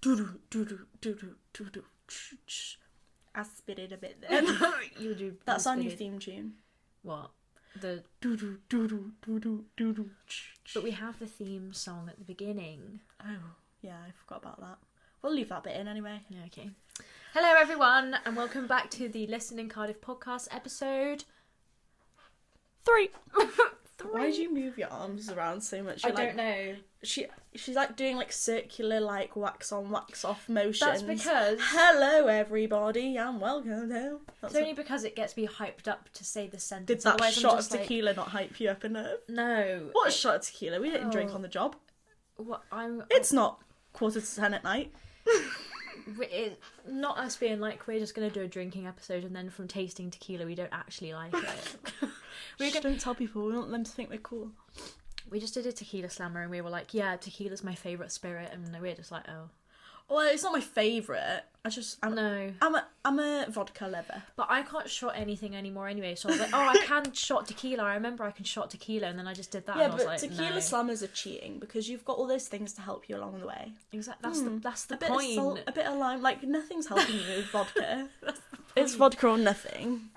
I spit it a bit there. You do. That's our new theme tune. What? But we have the theme song at the beginning. Oh, yeah, I forgot about that. We'll leave that bit in anyway. Yeah, okay. Hello everyone, and welcome back to the Listen in Cardiff podcast episode 3. Why do you move your arms around so much? I don't know. She's like doing like circular like wax on wax off motions. That's because hello everybody and welcome to. It's only because it gets me hyped up to say the sentence. Did that Otherwise, shot of tequila not hype you up enough? No. What shot of tequila? We didn't drink on the job. What It's not 9:45 at night. Not us being like, we're just going to do a drinking episode and then from tasting tequila we don't actually like it. Don't tell people, we want them to think we're cool. We just did a tequila slammer and we were like, yeah, tequila's my favourite spirit, and we're just like, oh. Well, it's not my favourite. I'm a vodka lover. But I can't shot anything anymore anyway, so I was like, oh, I can shot tequila. I remember I can shot tequila, and then I just did that. Yeah, and I was but like, tequila slammers are cheating because you've got all those things to help you along the way. Exactly. That's the a bit point. Of salt, a bit of lime. Like, nothing's helping you with vodka. It's vodka or nothing.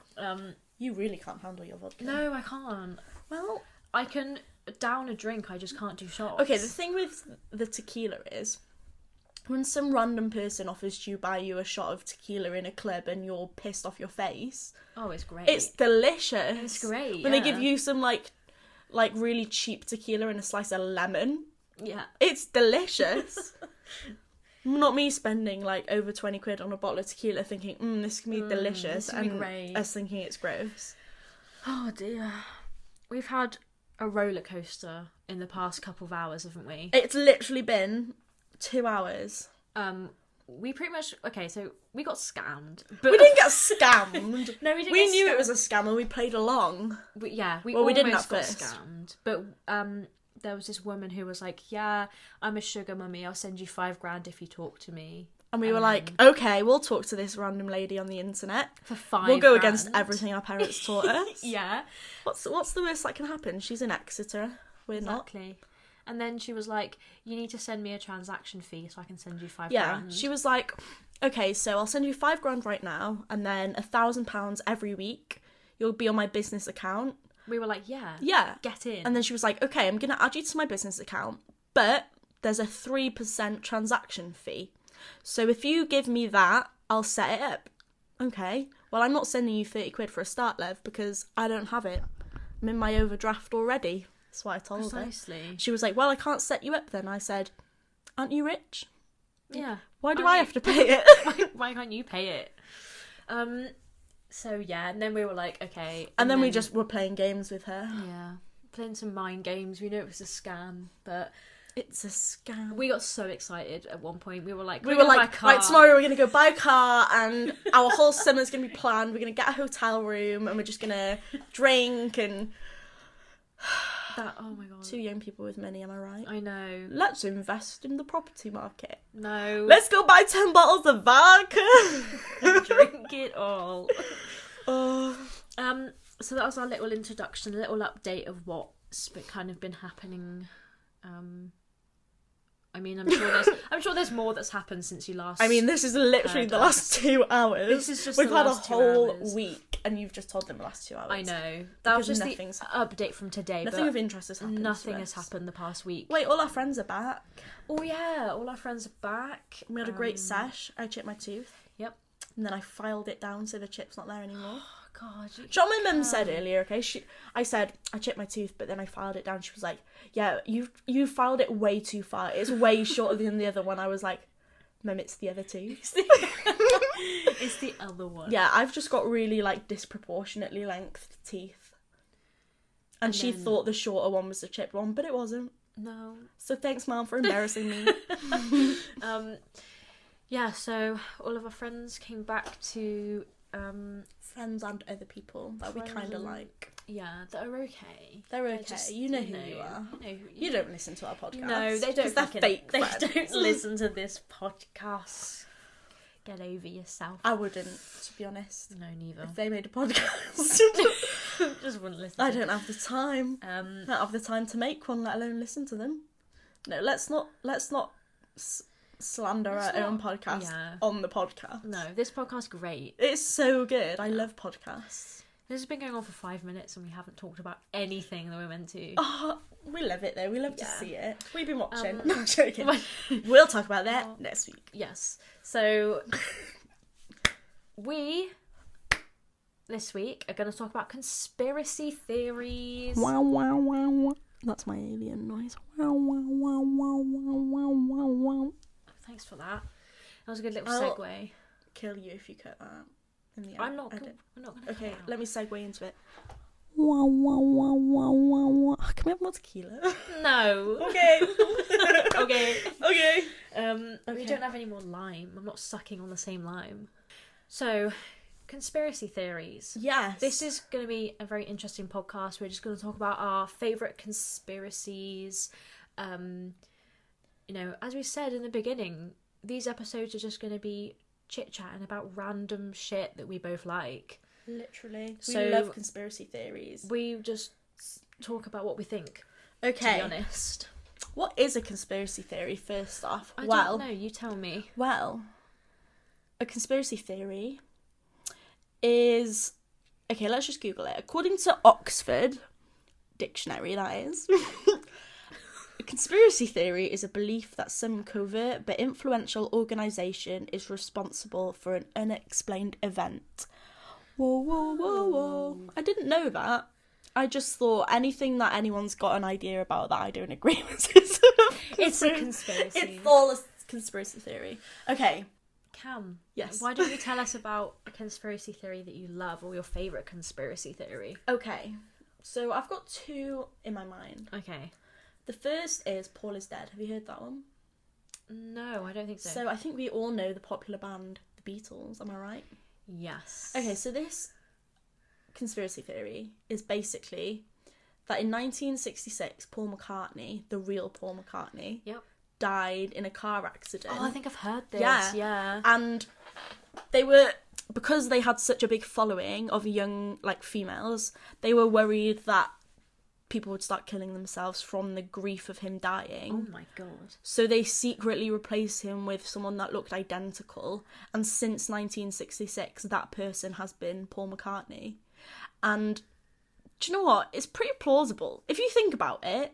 You really can't handle your vodka. No, I can't. Well, I can down a drink. I just can't do shots. Okay, the thing with the tequila is, when some random person offers to buy you a shot of tequila in a club and you're pissed off your face... Oh, it's great. It's delicious. It's great, When they give you some, like really cheap tequila and a slice of lemon. Yeah. It's delicious. Not me spending, like, over 20 quid on a bottle of tequila thinking, this can be delicious. This can be great. Us thinking it's gross. Oh, dear. We've had a roller coaster in the past couple of hours, haven't we? It's literally been 2 hours. We pretty much... Okay, so we got scammed. But we didn't get scammed. No, we didn't. We knew it was a scam and we played along. We we didn't at got first. Scammed. But there was this woman who was like, yeah, I'm a sugar mummy. I'll send you $5,000 if you talk to me. And we were like, okay, we'll talk to this random lady on the internet. For $5,000. We'll go against everything our parents taught us. Yeah. What's the worst that can happen? She's in Exeter. We're not. Exactly. And then she was like, you need to send me a transaction fee so I can send you $5,000. Yeah, she was like, okay, so I'll send you $5,000 right now, and then £1,000 every week. You'll be on my business account. We were like, yeah, get in. And then she was like, okay, I'm going to add you to my business account, but there's a 3% transaction fee. So if you give me that, I'll set it up. Okay, well, I'm not sending you 30 quid for a start, Lev, because I don't have it. I'm in my overdraft already. That's what I told her. She was like, well, I can't set you up then. I said, aren't you rich? Yeah. Why do I have to pay it? why can't you pay it? So, yeah, and then we were like, okay. And then we just were playing games with her. Yeah. Playing some mind games. We knew it was a scam, but... It's a scam. We got so excited at one point. We were like, right, tomorrow we're going to go buy a car and our whole summer's going to be planned. We're going to get a hotel room and we're just going to drink and... Oh my god. 2 young people with money, am I right? I know. Let's invest in the property market. No. Let's go buy 10 bottles of vodka. Drink it all. Oh. So that was our little introduction, a little update of what's kind of been happening. I mean, I'm sure there's more that's happened since you last. I mean, this is literally the last 2 hours. This is just we've had a 2 whole hours. week, and you've just told them the last 2 hours. I know that was just the update from today. Nothing of interest has happened. Nothing has happened the past week. Wait, all our friends are back. Oh yeah, all our friends are back. We had a great sesh. I chipped my tooth. Yep. And then I filed it down so the chip's not there anymore. God, Do you know what my mum said earlier? Okay, I said I chipped my tooth, but then I filed it down. She was like, "Yeah, you filed it way too far. It's way shorter than the other one." I was like, "Mum, it's the other tooth." It's the other one. Yeah, I've just got really like disproportionately length teeth, and she thought the shorter one was the chipped one, but it wasn't. No. So thanks, Mum, for embarrassing me. Yeah. So all of our friends came back to. Friends and other people that we kind of like. Yeah, that are okay. They're okay. You know who you are. You don't listen to our podcast. No, they don't. They're fake They friends. don't listen to this podcast. Get over yourself. I wouldn't, to be honest. No, neither. If they made a podcast, just wouldn't listen. I don't have the time. I don't have the time to make one, let alone listen to them. No, let's not slander our own podcast on the podcast. No, this podcast's great. It's so good. I love podcasts. This has been going on for 5 minutes and we haven't talked about anything that we're meant to. Oh, we love it though. We love to see it. We've been watching. No, I'm joking. We'll talk about that next week. Yes. So, we, this week, are going to talk about conspiracy theories. Wow, wow, wow, wow. That's my alien noise. Wow, wow, wow, wow, wow, wow, wow. Thanks for that. That was a good little segue. Kill you if you cut that. I'm not going to. Okay, let me segue into it. Wow, wow, wow, wow, wow, wow. Can we have more tequila? No. Okay. Okay. Okay. We don't have any more lime. I'm not sucking on the same lime. So, conspiracy theories. Yes. This is going to be a very interesting podcast. We're just going to talk about our favourite conspiracies. You know, as we said in the beginning, these episodes are just going to be chit-chatting about random shit that we both like. Literally. So we love conspiracy theories. We just talk about what we think. Okay. To be honest. What is a conspiracy theory, first off? I don't know, you tell me. Well, a conspiracy theory is... Okay, let's just Google it. According to Oxford Dictionary, that is... A conspiracy theory is a belief that some covert but influential organisation is responsible for an unexplained event. Whoa, whoa, whoa, whoa. I didn't know that. I just thought anything that anyone's got an idea about that I don't agree with is it's a conspiracy. It's all a conspiracy theory. Okay. Cam, yes. Why don't you tell us about a conspiracy theory that you love or your favourite conspiracy theory? Okay. So I've got two in my mind. Okay. The first is Paul is Dead. Have you heard that one? No, I don't think so. So I think we all know the popular band, the Beatles. Am I right? Yes. Okay, so this conspiracy theory is basically that in 1966, Paul McCartney, the real Paul McCartney, died in a car accident. Oh, I think I've heard this. Yeah. And they were, because they had such a big following of young, like, females, they were worried that people would start killing themselves from the grief of him dying. Oh my god. So they secretly replaced him with someone that looked identical. And since 1966, that person has been Paul McCartney. And do you know what? It's pretty plausible. If you think about it,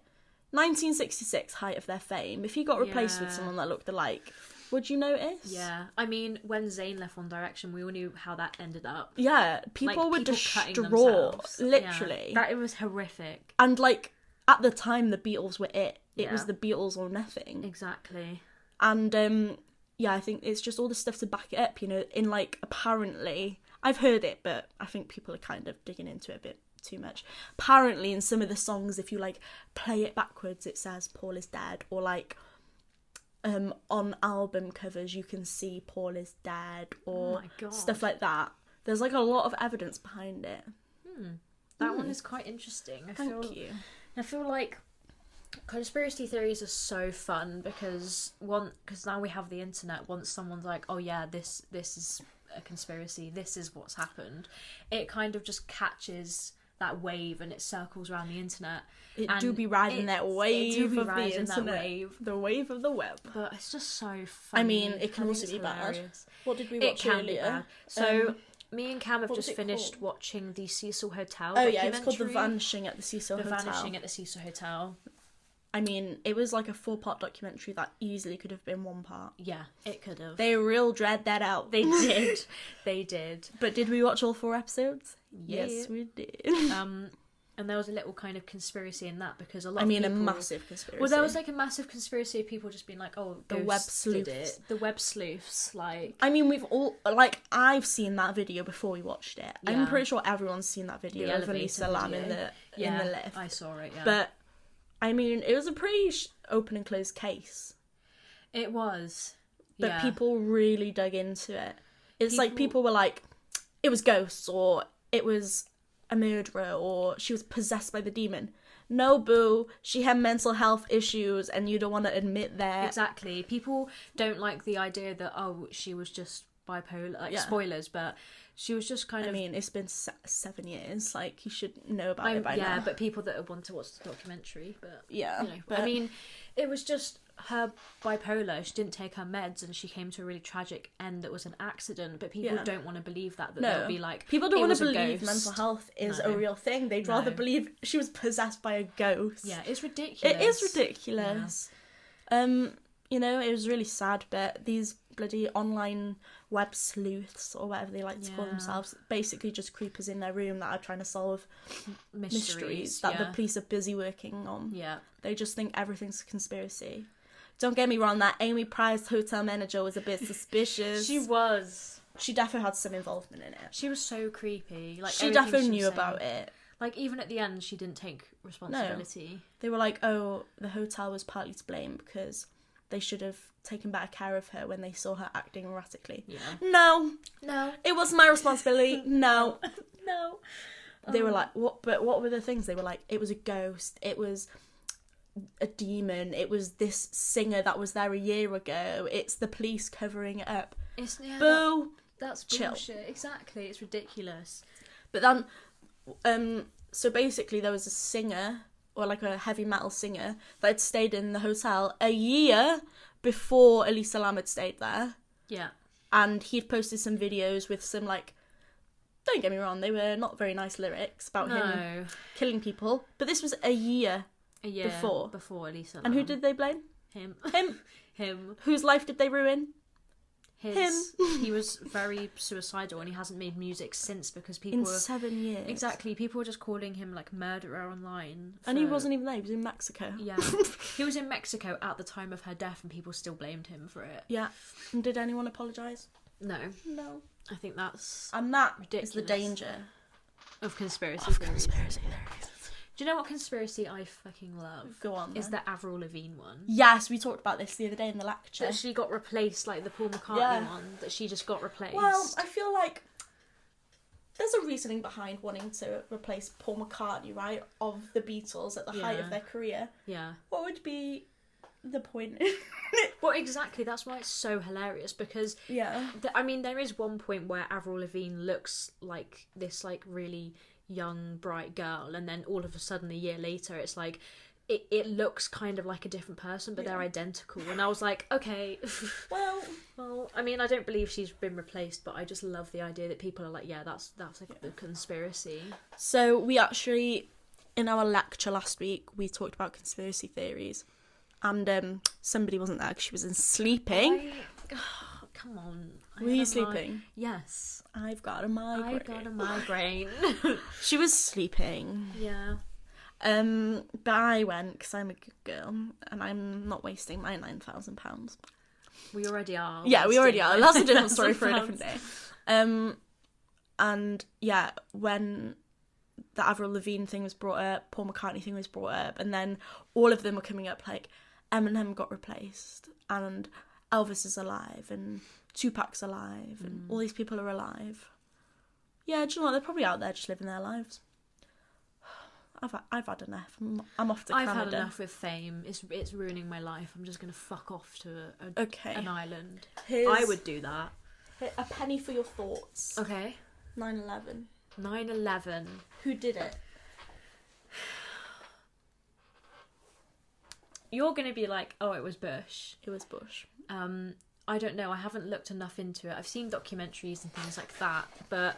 1966, height of their fame, if he got replaced with someone that looked alike, would you notice? Yeah. I mean, when Zayn left One Direction, we all knew how that ended up. Yeah, people were distraught, literally. Yeah, it was horrific. And, like, at the time, the Beatles were it. It was the Beatles or nothing. Exactly. And, yeah, I think it's just all the stuff to back it up, you know, in, like, apparently... I've heard it, but I think people are kind of digging into it a bit too much. Apparently, in some of the songs, if you, like, play it backwards, it says Paul is dead, or, like... on album covers you can see Paul is dead or stuff like that. There's like a lot of evidence behind it. That one is quite interesting. Thank you. I feel like conspiracy theories are so fun because now we have the internet. Once someone's like, oh yeah, this is a conspiracy, this is what's happened, it kind of just catches that wave and it circles around the internet. It do be riding that wave of the internet. The wave of the web. But it's just so funny. I mean, it can also be bad. What did we watch earlier? So, me and Cam have just finished watching the Cecil Hotel. Oh yeah, it's called The Vanishing at the Cecil Hotel. The Vanishing at the Cecil Hotel. I mean, it was like a 4-part documentary that easily could have been 1 part. Yeah, it could have. They real dread that out. They did. They did. But did we watch all 4 episodes? Yeah. Yes, we did. And there was a little kind of conspiracy in that because a lot of people... a massive conspiracy. Well, there was like a massive conspiracy of people just being like, oh, the web sleuths. The web sleuths, like... I mean, we've all... Like, I've seen that video before we watched it. Yeah. I'm pretty sure everyone's seen that video of Elisa Lam in the lift. I saw it, yeah. But, I mean, it was a pretty open and closed case. It was. But people really dug into it. It's like people were like, it was ghosts, or it was... a murderer, or she was possessed by the demon. No, boo, she had mental health issues and you don't want to admit that. Exactly. People don't like the idea that, oh, she was just bipolar. Like, Yeah. spoilers, but she was just kind I of. mean, it's been 7 years. Like, you should know about it by yeah, now. but people that want to watch the documentary, but Yeah, you know, but I mean, it was just her bipolar. She didn't take her meds, and she came to a really tragic end that was an accident. But people Yeah. don't want to believe that No. they'll be like, people don't "It want was to a believe ghost." mental health is No. a real thing. They'd rather No. believe she was possessed by a ghost. Yeah, it's ridiculous. It is ridiculous. You know, it was really sad, but these bloody online web sleuths, or whatever they like to call Yeah. themselves, basically just creepers in their room that are trying to solve mysteries that yeah. the police are busy working on. Yeah. They just think everything's a conspiracy. Don't get me wrong, that Amy Price hotel manager was a bit suspicious. She was. She definitely had some involvement in it. She was so creepy. Like, She everything definitely was knew saying. about it. Like, even at the end, she didn't take responsibility. They were like, oh, the hotel was partly to blame because they should have taken better care of her when they saw her acting erratically. Yeah. No, No. it was my responsibility. No. No. They were like, what? But what were the things? They were like, it was a ghost. It was a demon. It was this singer that was there a year ago. It's the police covering it up. It's, yeah, Boo. that's Chill. bullshit. Exactly. It's ridiculous. But then, so basically there was a singer, or like a heavy metal singer, that had stayed in the hotel a year before Elisa Lam had stayed there. Yeah. And he'd posted some videos with some, like, don't get me wrong, they were not very nice lyrics about him killing people. But this was a year before. Before Elisa Lam. And who did they blame? Him. Him. Him. Whose life did they ruin? His. He was very suicidal, and he hasn't made music since because people In were 7 years. exactly people were just calling him like murderer online. And he wasn't even there, he was in Mexico. Yeah, he was in Mexico at the time of her death, and people still blamed him for it. Yeah. And did anyone apologise? No, No. I think that's And that ridiculous. is the danger. Of conspiracy Of theories. conspiracy theories. Do you know what conspiracy I fucking love? Go on, Is then. the Avril Lavigne one. Yes, we talked about this the other day in the lecture. That she got replaced, like the Paul McCartney Yeah. one, that she just got replaced. Well, I feel like there's a reasoning behind wanting to replace Paul McCartney, right, of the Beatles at the height Yeah. of their career. yeah. What would be the point? Well, exactly. That's why it's so hilarious because Yeah. I mean, there is one point where Avril Lavigne looks like this, like, really young, bright girl, and then all of a sudden, a year later, it's like it looks kind of like a different person, but they're identical. And I was like, okay, well, I mean, I don't believe she's been replaced, but I just love the idea that people are like, yeah, that's like the conspiracy. So we actually, in our lecture last week, we talked about conspiracy theories, and somebody wasn't there because she was in sleeping. Come on. Were you sleeping? Yes. I've got a migraine. I got a migraine. She was sleeping. Yeah. But I went because I'm a good girl and I'm not wasting my £9,000. We already are. Yeah, we already are. That's a different £9,000. story for a different day. And yeah, when the Avril Lavigne thing was brought up, Paul McCartney thing was brought up, and then all of them were coming up like Eminem got replaced and Elvis is alive and Tupac's alive and all these people are alive. Yeah, do you know what? They're probably out there just living their lives. I've had enough. I'm off to Canada. I've had enough with fame. It's ruining my life. I'm just gonna fuck off to an island. I would do that. A penny for your thoughts. Okay. 9/11. 9/11. Who did it? You're gonna be like, oh, it was Bush. It was Bush. I don't know. I haven't looked enough into it. I've seen documentaries and things like that, but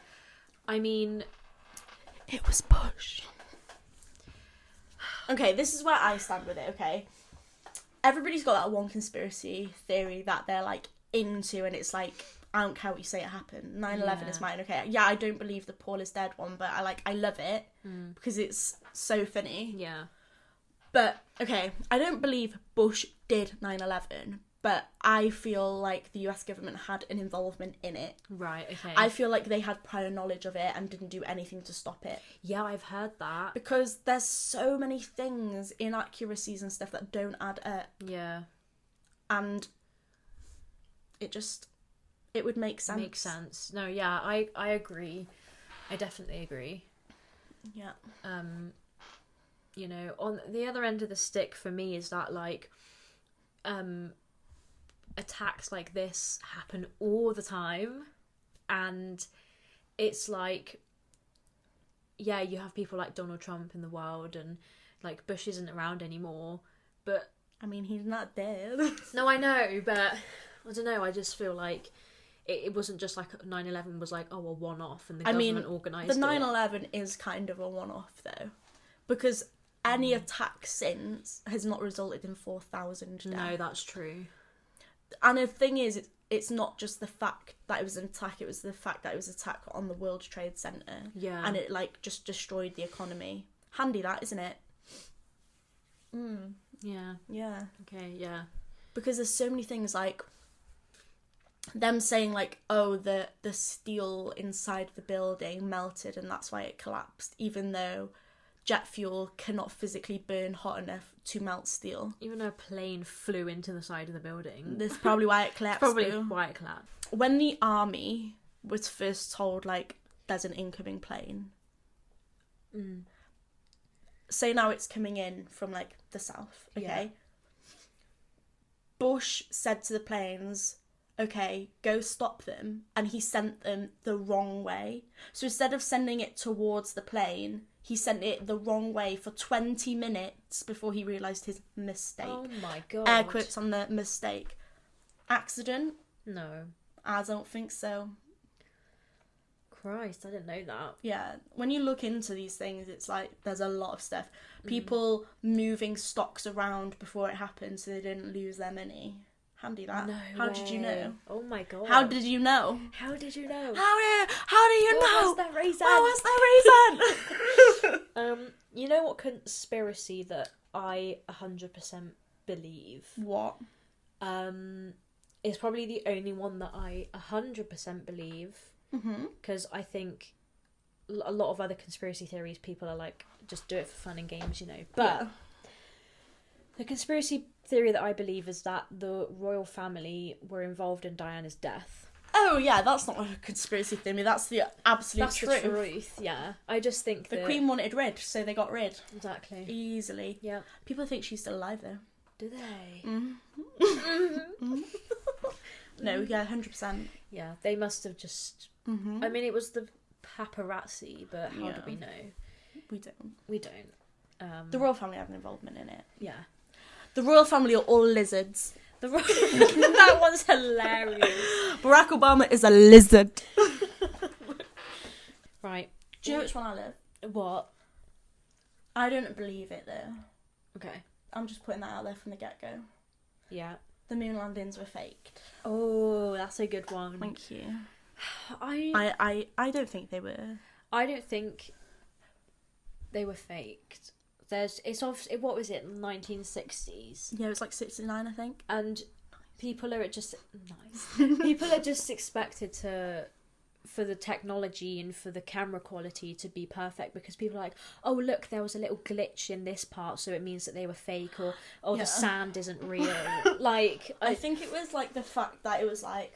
I mean, it was Bush. Okay, this is where I stand with it, okay? Everybody's got that one conspiracy theory that they're, like, into, and it's like, I don't care what you say it happened. 9/11 is mine, okay? Yeah, I don't believe the Paul is dead one, but I love it because it's so funny. Yeah. But, okay, I don't believe Bush did 9/11, but I feel like the US government had an involvement in it. Right, okay. I feel like they had prior knowledge of it and didn't do anything to stop it. Yeah, I've heard that. Because there's so many things, inaccuracies and stuff that don't add up. Yeah. And it would make sense. Makes sense. No, yeah, I agree. I definitely agree. Yeah. You know, on the other end of the stick for me is that, like, attacks like this happen all the time, and it's like, yeah, you have people like Donald Trump in the world, and like Bush isn't around anymore, but I mean, he's not dead. no, I know, but I don't know, I just feel like it wasn't just like 9/11 was like, oh, a one-off, and the government organised the 9/11 is kind of a one-off though, because any attack since has not resulted in 4,000 deaths. No, that's true. And the thing is, it's not just the fact that it was an attack, it was the fact that it was an attack on the World Trade Center. Yeah. And it, like, just destroyed the economy. Handy that, isn't it? Yeah. Yeah. Okay, yeah. Because there's so many things, like, them saying, like, oh, the steel inside the building melted and that's why it collapsed, even though jet fuel cannot physically burn hot enough to melt steel. Even though a plane flew into the side of the building. That's probably why it collapsed. Probably why it collapsed. When the army was first told, like, there's an incoming plane, say now it's coming in from, like, the south, okay? Yeah. Bush said to the planes, okay, go stop them, and he sent them the wrong way. So instead of sending it towards the plane, he sent it the wrong way for 20 minutes before he realised his mistake. Oh my god. Air quotes on the mistake. Accident? No. I don't think so. Christ, I didn't know that. Yeah, when you look into these things, it's like there's a lot of stuff. People moving stocks around before it happened so they didn't lose their money. Handy that. No How way. did you know? Oh my god. How did you know? How did you know? How do you know? What was the reason? What was the reason? You know what conspiracy that I 100% believe? What? It's probably the only one that I 100% believe. Because I think a lot of other conspiracy theories, people are like, just do it for fun and games, you know. But the conspiracy theory that I believe is that the royal family were involved in Diana's death. Oh yeah, that's not a conspiracy theory. That's the absolute truth. That's the truth. Yeah, I just think the Queen wanted rid, so they got rid exactly easily. Yeah. People think she's still alive though. Do they? No, yeah, 100%. Yeah, they must have just. I mean, it was the paparazzi, but how do we know? We don't. We don't. The royal family have an involvement in it. Yeah. The royal family are all lizards. That one's hilarious. Barack Obama is a lizard. Right. Do you know which one I live? What? I don't believe it though. Okay. I'm just putting that out there from the get-go. Yeah. The moon landings were faked. Oh, that's a good one. Thank you. I don't think they were. I don't think they were faked. It's obviously, what was it, 1960s? Yeah, it was like 69, I think. And people are just nice. People are just expected for the technology and for the camera quality to be perfect, because people are like, oh look, there was a little glitch in this part, so it means that they were fake, or the sand isn't real. Like I think it was like the fact that it was like,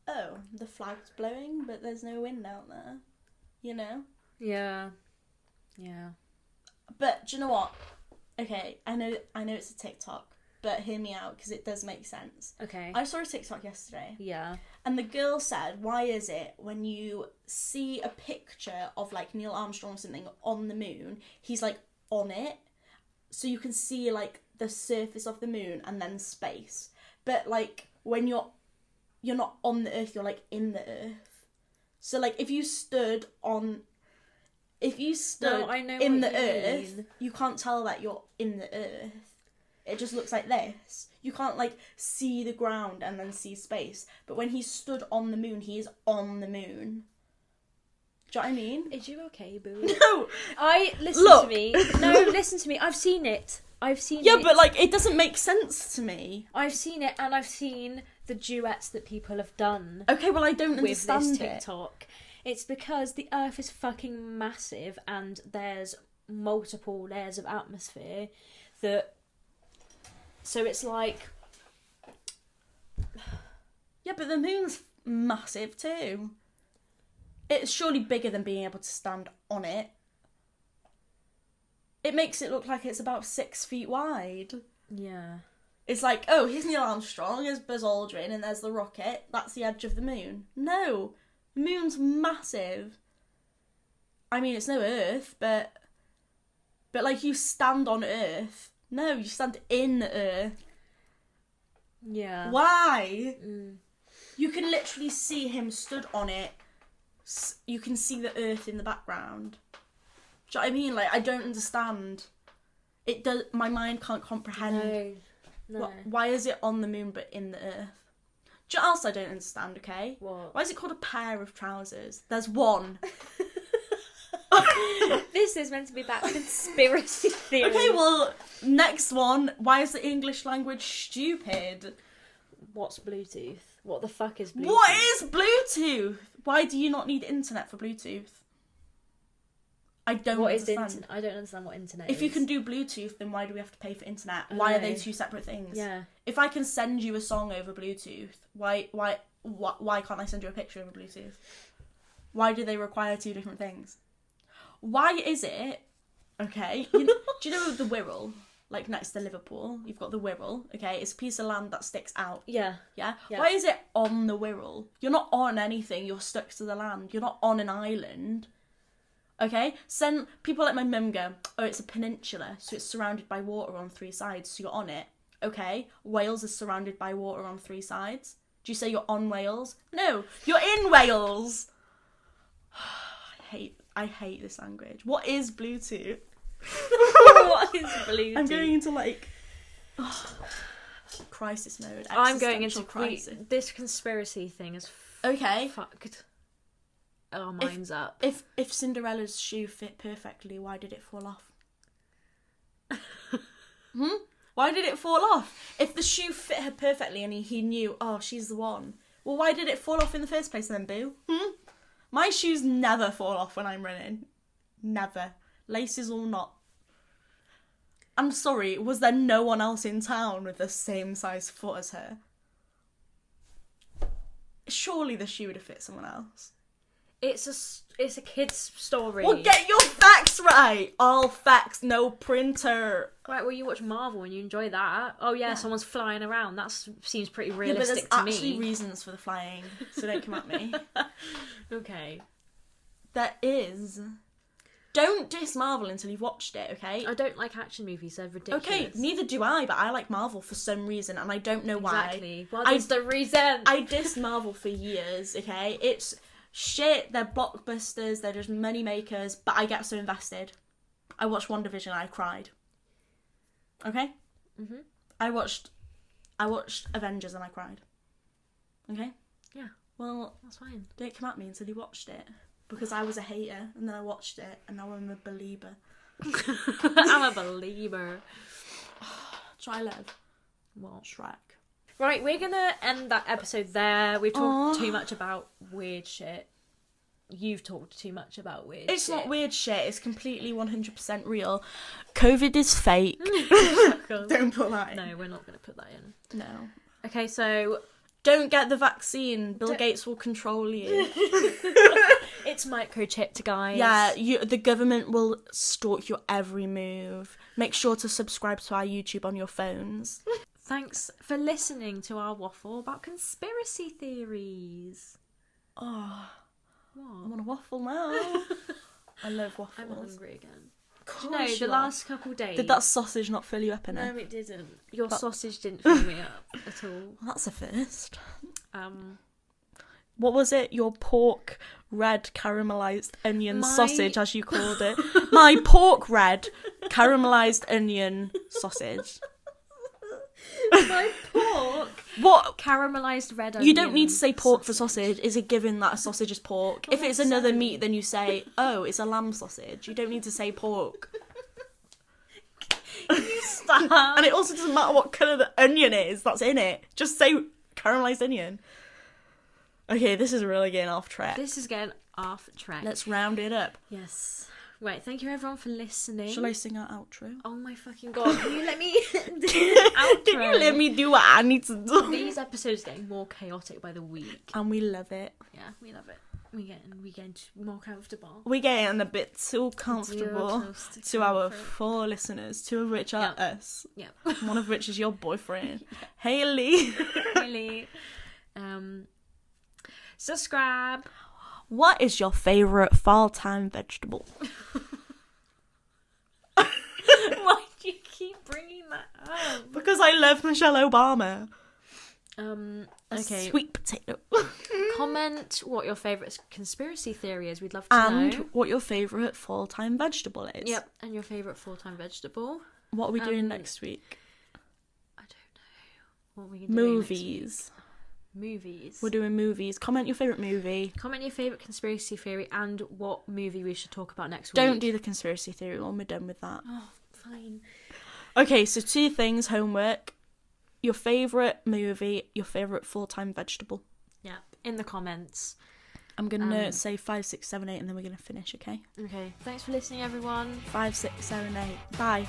oh, the flag's blowing, but there's no wind out there, you know? Yeah. But do you know what? Okay, I know it's a TikTok, but hear me out, because it does make sense. Okay. I saw a TikTok yesterday. Yeah. And the girl said, why is it when you see a picture of like Neil Armstrong or something on the moon, he's like on it, so you can see like the surface of the moon and then space. But like when you're not on the earth, you're like in the earth. So like if you stood in the earth, you can't tell that you're in the earth. It just looks like this. You can't like see the ground and then see space. But when he stood on the moon, he is on the moon. Do you know what I mean? Is you okay, boo? No! Listen to me. No, listen to me. I've seen it. Yeah, but like it doesn't make sense to me. I've seen it, and I've seen the duets that people have done. Okay, well I don't understand with this it. TikTok. It's because the Earth is fucking massive, and there's multiple layers of atmosphere that. So it's like. Yeah, but the moon's massive too. It's surely bigger than being able to stand on it. It makes it look like it's about 6 feet wide. Yeah. It's like, oh, here's Neil Armstrong, here's Buzz Aldrin, and there's the rocket. That's the edge of the moon. No, the moon's massive. I mean, it's no Earth, but like, you stand on Earth. No, you stand in Earth. Yeah. Why? You can literally see him stood on it. You can see the Earth in the background. Do you know what I mean? Like, I don't understand. It does. My mind can't comprehend. No. Why is it on the moon but in the Earth? Do you know what else I don't understand? Okay. What? Why is it called a pair of trousers? There's one. This is meant to be about conspiracy theory. Okay, well, next one. Why is the English language stupid? What's Bluetooth? What the fuck is Bluetooth? What is Bluetooth? Why do you not need internet for Bluetooth? I don't understand. I don't understand what internet If is. you can do Bluetooth, then why do we have to pay for internet? Why are they two separate things? Yeah. If I can send you a song over Bluetooth, why can't I send you a picture over Bluetooth? Why do they require two different things? Why is it, okay, do you know the Wirral? Like, next to Liverpool, you've got the Wirral, okay? It's a piece of land that sticks out. Yeah. Yeah? Yeah. Why is it on the Wirral? You're not on anything, you're stuck to the land. You're not on an island. Okay? People like my mum go, oh, it's a peninsula, so it's surrounded by water on three sides, so you're on it. Okay? Wales is surrounded by water on three sides. Do you say you're on Wales? No, you're in Wales! I hate this language. What is Bluetooth? What is Bluetooth? I'm going into, like, crisis mode. I'm going into crisis. This conspiracy thing is Okay. fucked. Oh, mine's up. If Cinderella's shoe fit perfectly, why did it fall off? Why did it fall off? If the shoe fit her perfectly and he knew, oh, she's the one, well, why did it fall off in the first place then, boo? My shoes never fall off when I'm running. Never. Laces or not. I'm sorry, was there no one else in town with the same size foot as her? Surely the shoe would have fit someone else. It's a kid's story. Well, get your facts right. All facts, no printer. Right, well, you watch Marvel and you enjoy that. Oh, yeah, someone's flying around. That seems pretty Yeah, but realistic there's to me. actually reasons for the flying, so don't come at me. Okay. There is. Don't diss Marvel until you've watched it, okay? I don't like action movies, they're ridiculous. Okay, neither do I, but I like Marvel for some reason, and I don't know why. Exactly. What is the reason? I dissed Marvel for years, okay? It's shit, they're blockbusters, they're just money makers, but I get so invested. I watched WandaVision and I cried. Okay? Mhm. I watched Avengers and I cried. Okay? Yeah. Well, That's fine. don't come at me until you watched it. Because I was a hater, and then I watched it, and now I'm a believer. I'm a believer. Try love. What? Shrek. Right, we're gonna end that episode there. We've talked too much about weird shit. You've talked too much about weird shit. It's not weird shit, it's completely 100% real. COVID is fake. Don't put that in. No, we're not gonna put that in. No. Okay, so Don't get the vaccine. Bill Gates will control you. it's microchipped, guys. Yeah, the government will stalk your every move. Make sure to subscribe to our YouTube on your phones. Thanks for listening to our waffle about conspiracy theories. Oh, What? I want a waffle now. I love waffles. I'm hungry again. Of Do you know, course the you last couple days... Did that sausage not fill you up enough? No, it didn't. Your sausage didn't fill me up at all. Well, that's a first. Um, What was it? Your pork red caramelised onion sausage, as you called it. My pork red caramelised onion sausage. My pork. What? Caramelised red onion. You don't need to say pork for sausage. Is it given that a sausage is pork? If it's another meat, then you say, oh, it's a lamb sausage. You don't need to say pork. You stop. And it also doesn't matter what colour the onion is that's in it. Just say caramelised onion. Okay, this is really getting off track. This is getting off track. Let's round it up. Yes. Right, thank you everyone for listening. Shall I sing our outro? Oh my fucking god, can you let me do the outro? Can you let me do what I need to do? These episodes are getting more chaotic by the week. And we love it. Yeah, we love it. we getting more comfortable. We're getting a bit too comfortable close to our comfort. 4 listeners, 2 of which are us. Yeah. One of which is your boyfriend. Haley. Really. Subscribe. What is your favourite fall-time vegetable? Why do you keep bringing that up? Because I love Michelle Obama. Okay. Sweet potato. Comment what your favourite conspiracy theory is. We'd love to know. And what your favourite fall-time vegetable is. Yep. And your favourite full-time vegetable. What are we doing next week? I don't know. What are we doing next Movies. week? Movies. We're doing movies. Comment your favourite movie. Comment your favourite conspiracy theory and what movie we should talk about next week. Don't do the conspiracy theory one. We're done with that. Oh, fine. Okay, so 2 things, homework. Your favourite movie, your favourite full-time vegetable. Yeah, in the comments. I'm going to say 5, 6, 7, 8 and then we're going to finish, okay? Okay, thanks for listening, everyone. 5, 6, 7, 8. Bye.